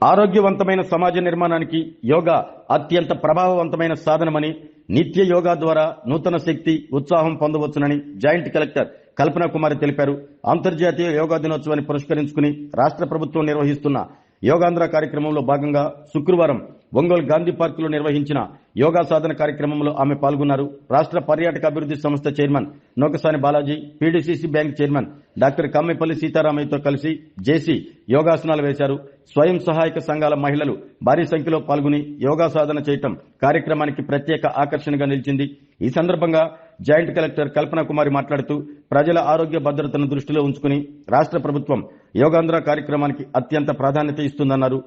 ఆరోగ్యవంతమైన సమాజ నిర్మాణానికి యోగా అత్యంత ప్రభావవంతమైన సాధనమని, నిత్య యోగా ద్వారా నూతన శక్తి, ఉత్సాహం పొందవచ్చునని జాయింట్ కలెక్టర్ కల్పనా కుమారి తెలిపారు. అంతర్జాతీయ యోగా దినోత్సవాన్ని పురస్కరించుకుని రాష్ట్ర ప్రభుత్వం నిర్వహిస్తున్న యోగాంధ్ర కార్యక్రమంలో భాగంగా శుక్రవారం ఒంగోలు గాంధీ పార్కులో నిర్వహించిన యోగా సాధన కార్యక్రమంలో ఆమె పాల్గొన్నారు. రాష్ట్ర పర్యాటక అభివృద్ధి సంస్థ chairman Nokasani Balaji, PDCC bank chairman doctor Kammepalli సీతారామయ్యతో కలిసి జేసీ యోగాసనాలు వేశారు. స్వయం సహాయక సంఘాల మహిళలు భారీ సంఖ్యలో పాల్గొని యోగా సాధన చేయటం కార్యక్రమానికి ప్రత్యేక ఆకర్షణగా నిలిచింది. ఈ సందర్భంగా జాయింట్ కలెక్టర్ కల్పనా కుమారి మాట్లాడుతూ ప్రజల ఆరోగ్య భద్రతను దృష్టిలో ఉంచుకుని రాష్ట్ర ప్రభుత్వం యోగాంధ్ర కార్యక్రమానికి అత్యంత ప్రాధాన్యత ఇస్తుందన్నారు.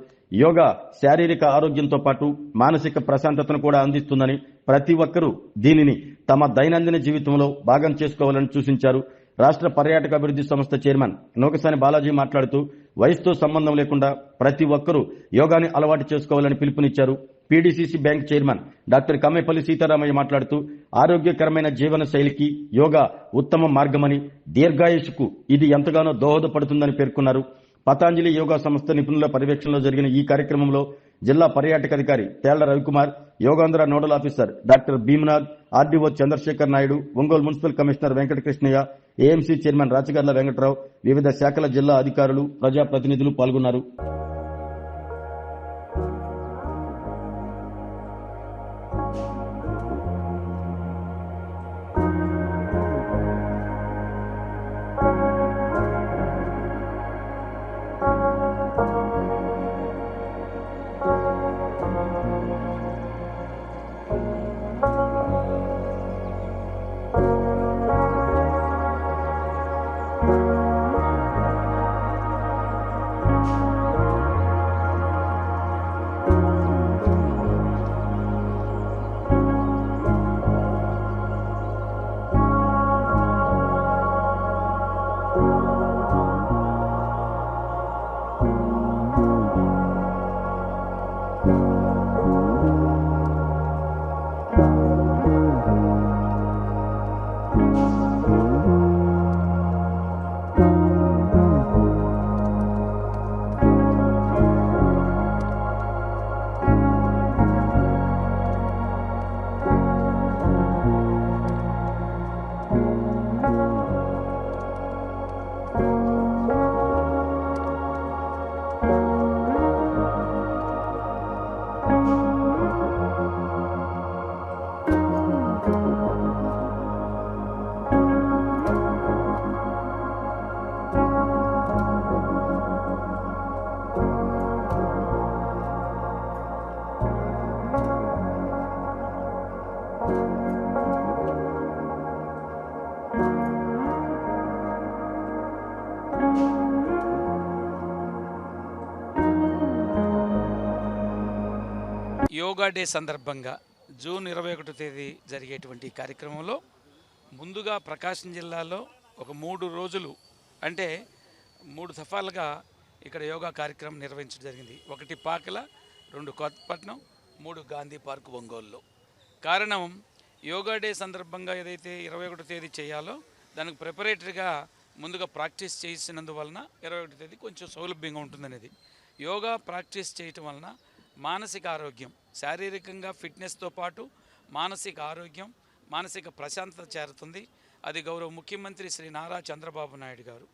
యోగా శారీరక ఆరోగ్యంతో పాటు మానసిక ప్రశాంతతను కూడా అందిస్తుందని, ప్రతి ఒక్కరూ దీనిని తమ దైనందిన జీవితంలో భాగం చేసుకోవాలని సూచించారు. రాష్ట్ర పర్యాటక అభివృద్ధి సంస్థ చైర్మన్ నోకసాని బాలాజీ మాట్లాడుతూ వయసుతో సంబంధం లేకుండా ప్రతి ఒక్కరూ యోగాని అలవాటు చేసుకోవాలని పిలుపునిచ్చారు. PDCC bank chairman doctor Kammepalli Sitaramayya మాట్లాడుతూ ఆరోగ్యకరమైన జీవన శైలికి యోగా ఉత్తమ మార్గమని, దీర్ఘాయుషుకు ఇది ఎంతగానో దోహదపడుతుందని పేర్కొన్నారు. పతాంజలి యోగా సంస్థ నిపుణుల పర్యవేక్షణలో జరిగిన ఈ కార్యక్రమంలో జిల్లా పర్యాటక అధికారి Thella Ravikumar, Yogandhra nodal officer doctor Bhimanath, RDO Chandrasekhar Naidu, Ongole municipal commissioner Venkatakrishnayya, AMC chairman Rachagarla Venkatrao, వివిధ శాఖల జిల్లా అధికారులు, ప్రజాప్రతినిధులు పాల్గొన్నారు. యోగా డే సందర్భంగా జూన్ 21 తేదీ జరిగేటువంటి కార్యక్రమంలో ముందుగా ప్రకాశం జిల్లాలో ఒక 3 రోజులు అంటే 3 దఫాలుగా ఇక్కడ యోగా కార్యక్రమం నిర్వహించడం జరిగింది. 1 పాకల, 2 కొత్తపట్నం, 3 గాంధీ పార్క్ ఒంగోలులో. కారణం యోగా డే సందర్భంగా ఏదైతే 21 తేదీ చేయాలో దానికి ప్రిపరేటరీగా ముందుగా ప్రాక్టీస్ చేసినందువలన 21 తేదీ కొంచెం సౌలభ్యంగా ఉంటుందనేది. యోగా ప్రాక్టీస్ చేయటం వలన మానసిక ఆరోగ్యం, శారీరకంగా ఫిట్నెస్తో పాటు మానసిక ఆరోగ్యం, మానసిక ప్రశాంతత చేరుతుంది. అది గౌరవ ముఖ్యమంత్రి శ్రీ నారా చంద్రబాబు నాయుడు గారు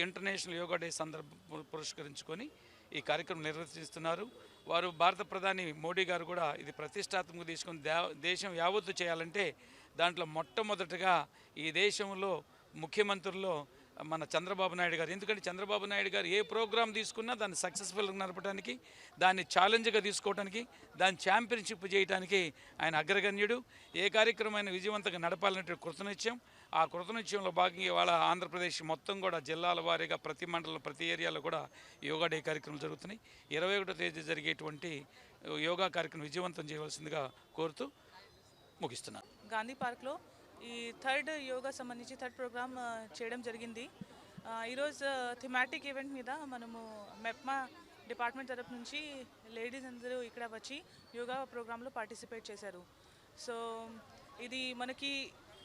ఇంటర్నేషనల్ యోగా డే సందర్భం పురస్కరించుకొని ఈ కార్యక్రమం నిర్వహిస్తున్నారు. వారు భారత ప్రధాని మోడీ గారు కూడా ఇది ప్రతిష్టాత్మకంగా తీసుకొని దేశం యావత్తు చేయాలంటే దాంట్లో మొట్టమొదటగా ఈ దేశంలో ముఖ్యమంత్రుల్లో మన చంద్రబాబు నాయుడు గారు. ఎందుకంటే చంద్రబాబు నాయుడు గారు ఏ ప్రోగ్రాం తీసుకున్నా దాన్ని సక్సెస్ఫుల్గా నడపడానికి, దాన్ని ఛాలెంజ్గా తీసుకోవడానికి, దాన్ని ఛాంపియన్షిప్ చేయడానికి ఆయన అగ్రగణ్యుడు. ఏ కార్యక్రమాన్ని విజయవంతంగా నడపాలనే కృతనిశ్చయం. ఆ కృతనిశ్చయంలో భాగంగా ఇవాళ ఆంధ్రప్రదేశ్ మొత్తం కూడా జిల్లాల వారీగా ప్రతి మండలం, ప్రతి ఏరియాలో కూడా యోగా డే కార్యక్రమాలు జరుగుతున్నాయి. 21 తేదీ జరిగేటువంటి యోగా కార్యక్రమం విజయవంతం చేయవలసిందిగా కోరుతూ ముగిస్తున్నాను. గాంధీ పార్క్లో ఈ థర్డ్ యోగా సంబంధించి థర్డ్ ప్రోగ్రామ్ చేయడం జరిగింది. ఈరోజు థిమాటిక్ ఈవెంట్ మీద మనము మెప్మా డిపార్ట్మెంట్ తరపు నుంచి లేడీస్ అందరూ ఇక్కడ వచ్చి యోగా ప్రోగ్రాంలో పార్టిసిపేట్ చేశారు. సో ఇది మనకి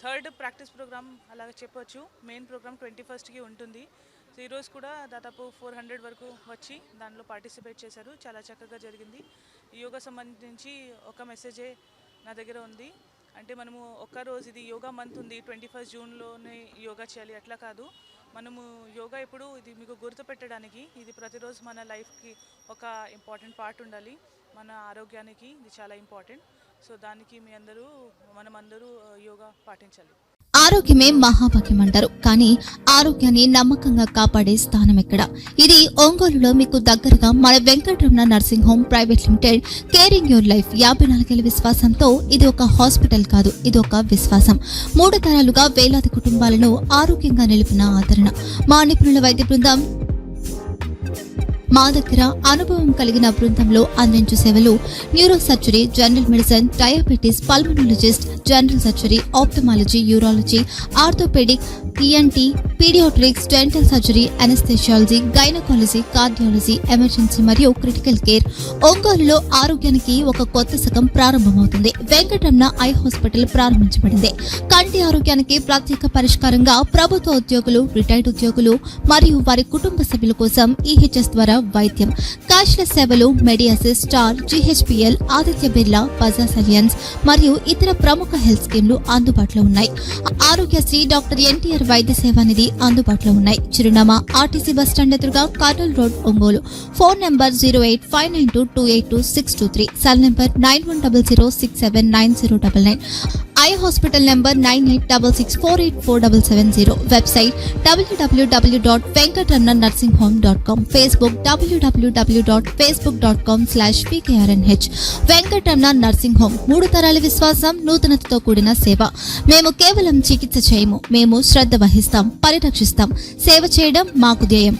థర్డ్ ప్రాక్టీస్ ప్రోగ్రామ్ అలాగే చెప్పొచ్చు. మెయిన్ ప్రోగ్రామ్ 21కి ఉంటుంది. సో ఈరోజు కూడా దాదాపు 400 వరకు వచ్చి దానిలో పార్టిసిపేట్ చేశారు. చాలా చక్కగా జరిగింది. ఈ యోగా సంబంధించి ఒక మెసేజే నా దగ్గర ఉంది. అంటే మనము ఒక్కరోజు ఇది యోగా మంత్ ఉంది, 21 జూన్లోనే యోగా చేయాలి అట్లా కాదు. మనము యోగా ఎప్పుడు ఇది మీకు గుర్తుపెట్టడానికి, ఇది ప్రతిరోజు మన లైఫ్కి ఒక ఇంపార్టెంట్ పార్ట్ ఉండాలి. మన ఆరోగ్యానికి ఇది చాలా ఇంపార్టెంట్. సో దానికి మనమందరూ యోగా పాటించాలి. ఆరోగ్యమే మహాభాగ్యం అంటారు, కానీ ఆరోగ్యాన్ని నమ్మకంగా కాపాడే స్థానం ఎక్కడ? ఇది ఒంగోలులో మీకు దగ్గరగా మన Venkataramana nursing home private limited. Caring your life 54 ఏళ్ల విశ్వాసంతో ఇది ఒక హాస్పిటల్ కాదు, ఇది ఒక విశ్వాసం. 3 తరాలుగా వేలాది కుటుంబాలను ఆరోగ్యంగా నిలిపిన ఆదరణ. మా నిపుణుల వైద్య బృందం మా దగ్గర అనుభవం కలిగిన బృందంలో అందించే సేవలు neuro surgery, general medicine, diabetes, pulmonologist, general surgery, ophthalmology, urology, orthopaedic, ENT, paediatrics, dental surgery, anaesthesiology, gynaecology, cardiology, emergency మరియు క్రిటికల్ కేర్. ఒంగోలులో ఆరోగ్యానికి ఒక కొత్త శకం ప్రారంభమవుతుంది. వెంకటరమణ ఐ హాస్పిటల్ ప్రారంభించబడింది. కంటి ఆరోగ్యానికి ప్రత్యేక పరిష్కారంగా ప్రభుత్వ ఉద్యోగులు, రిటైర్డ్ ఉద్యోగులు మరియు వారి కుటుంబ సభ్యుల కోసం ఈహెచ్ఎస్ ద్వారా వైద్యం, క్యాష్లెస్ సేవలు, మెడియాసిస్, స్టార్, జీహెచ్పీఎల్, ఆదిత్య బిర్లా, బజాజ్ అలియన్స్ మరియు ఇతర ప్రముఖ హెల్త్ స్కీమ్లు అందుబాటులో ఉన్నాయి. ఆరోగ్యశ్రీ, డాక్టర్ ఎన్టీఆర్ వైద్య సేవానిధి అందుబాటులో ఉన్నాయి. చిరునామా ఆర్టీసీ బస్టాండ్ ఎదురుగా, Kurnool road, Ongole. Phone number 08592282623, cell number 9100679099. Eye hospital number 9866484770. Website www.venkatramanarsinghome.com. Facebook www.facebook.com/pkrnh. Venkataramana nursing home, 3 తరాల విశ్వాసం, నూతనతతో కూడిన సేవ. మేము కేవలం చికిత్స చేయము, మేము శ్రద్ధ వహిస్తాం, పరిరక్షిస్తాం. సేవ చేయడం మాకు ధ్యేయం.